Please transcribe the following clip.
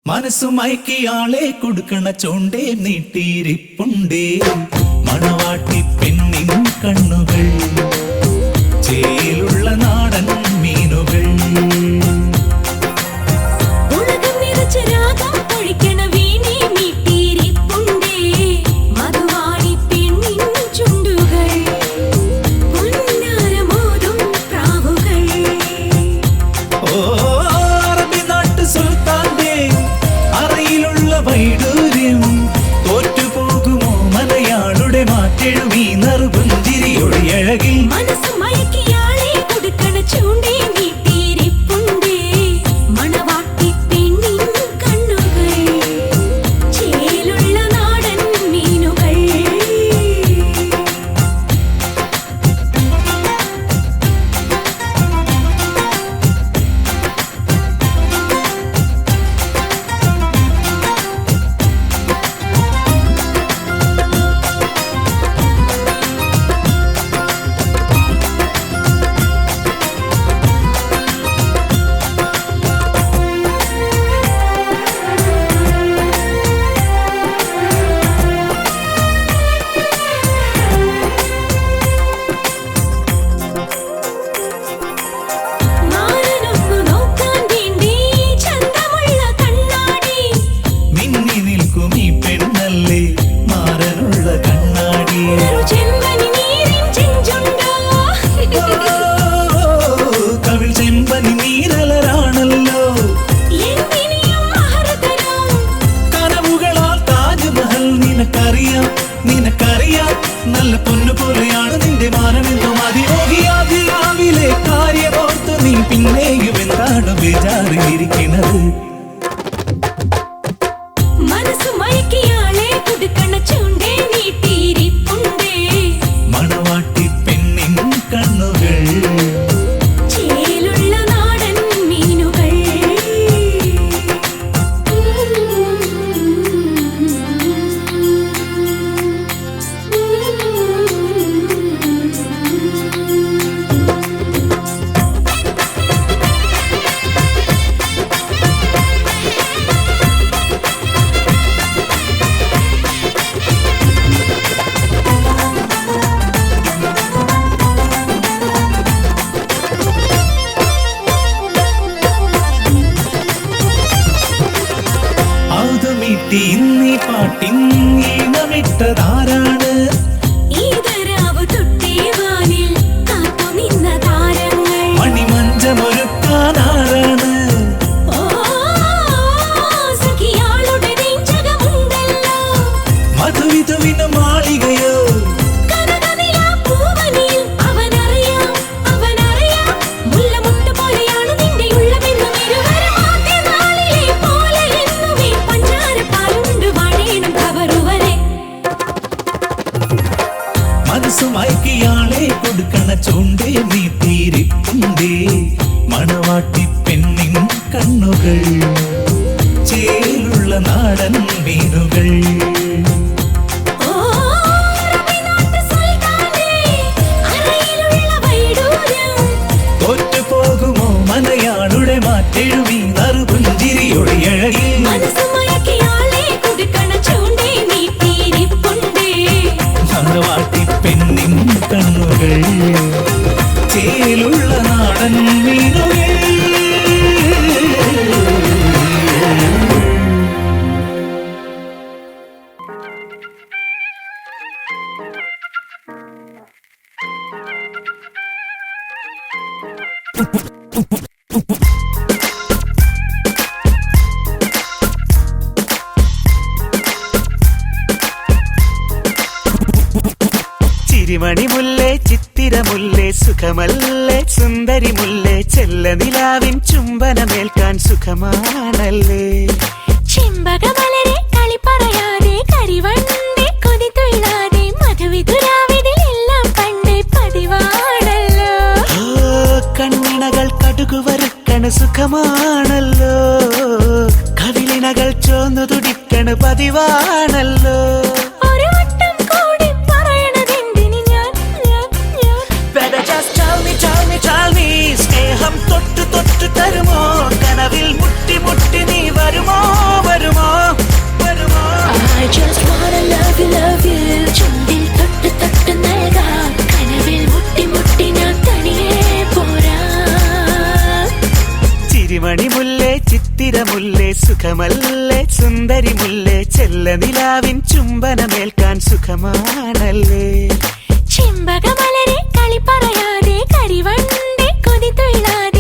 മനസ്സുമയക്കിയാളെ കൊടുക്കണ ചോണ്ടേ നീട്ടിയിരിപ്പുണ്ടേ മണവാട്ടി പെണ്ണിൻ കണ്ണുകൾ ചേലുള്ള നാടൻ മീനുകൾ തോറ്റുപോകുമോ മലയാളുടെ മാറ്റെഴുമീ നറുപുഞ്ചിരിയുടെ അഴകിൽ മനസ്സുമയക്കിയാളെ കൊടുക്കണ ചൂണ്ടേ നീട്ടിയിരിപ്പുണ്ടേ മണവാട്ടി പെണ്ണിൻ കണ്ണുകൾ ചേലുള്ള നാടൻ മീനുകൾ നിനക്കറിയാം നല്ല പൊന്നുപോലെയാണ് നിന്റെ മാനമെന്നും അതിരോഹിയാതിരാവിലെ കാര്യമോർത്ത് നീ പിന്നെയും എന്താണ് ബേജാറിലിരിക്കുന്നത് മനസ്സുമയക്കിയാളെ കൊടുക്കണ ചൂണ്ടേ നീട്ടിയിരിപ്പുണ്ടേ മണവാട്ടി പെണ്ണിൻ കണ്ണുകൾ ചേലുള്ള നാടൻ മീനുകൾ ഇന്നീ പാട്ടിൻ ഈണമിട്ടതാരാണ് ഈതരാവ് തൊട്ടേവാനിൽ കാത്തു നിന്ന താരങ്ങൾ മണിമഞ്ചമൊരുക്കാനാരാണ് സഖിയാളുടെ നെഞ്ചകമുണ്ടല്ലോ മധുവിധുവിന് മാളികയോ മുല്ലമുട്ട് പോലെയാണ് നിന്റെ ഉള്ളമെന്നും ഇരുവരും പോലെ എന്നുമേ പഞ്ചാരപ്പാലുണ്ട് വാഴേണം കവറുവരെ മനസ്സുമയക്കിയാളെ കൊടുക്കണ ചോണ്ടേ നീട്ടിയിരിപ്പുണ്ടേ മണവാട്ടി പെണ്ണിൻ കണ്ണുകൾ ചേലുള്ള നാടൻ മീനുകൾ തോറ്റുപോകുമോ മലയാളുടെ മാറ്റെഴുമീ നറുപുഞ്ചിരിയുടെ അഴകിൽ മനസ്സുമയക്കിയാളെ കൊടുക്കണ ചൂണ്ടേ നീട്ടിയിരിപ്പുണ്ടേ മണവാട്ടി പെണ്ണിൻ കണ്ണുകൾ ചേലുള്ള നാടൻ മീനുകൾ ചിരിമണി മുല്ലേ ചിത്തിര മുല്ലേ സുഖമല്ലേ സുന്ദരി മുല്ലേ ചെല്ല ചെല്ലനിലാവിൻ ചുംബനമേൽക്കാൻ സുഖമാണല്ലേ. ചെമ്പകമലരെ കളി പറയാതെ കരിവണ്ടി കൊതി തൊഴിലാതെ മധുവിതുരാവിതിലെല്ലാം പണ്ടേ പതിവാണല്ലോ. കണ്ണിണകൾ കടുകു വറുക്കണ സുഖമാണല്ലോ. കവിളിണകൾ ചോന്നു തുടിക്കണ പതിവാണല്ലോ. ഒരു വട്ടം കൂടി പറയണതെന്തിന് ഞാൻ Better just tell me, tell me, tell me. സ്നേഹം തൊട്ടു തൊട്ടു തരുമോ? കനവിൽ മുട്ടി മുട്ടി നീ വരുമോ വരുമോ വരുമോ? I just wanna love you. ചുണ്ടിൽ തൊട്ട് തൊട്ട് നൽകാം. കനവിൽ മുട്ടി മുട്ടി ഞാൻ തനിയെ പോരാ. ചിരിമണി മുല്ലേ ചിത്തിരമുല്ലേ സുഖമല്ലേ സുന്ദരി മുല്ലേ. ചെല്ലനിലാവിൻ ചുംബനമേൽക്കാൻ സുഖമാണല്ലേ. ചെമ്പകമലരെ കളി പറയാതെ കരിവണ്ടി കൊതി തൊഴിലാതെ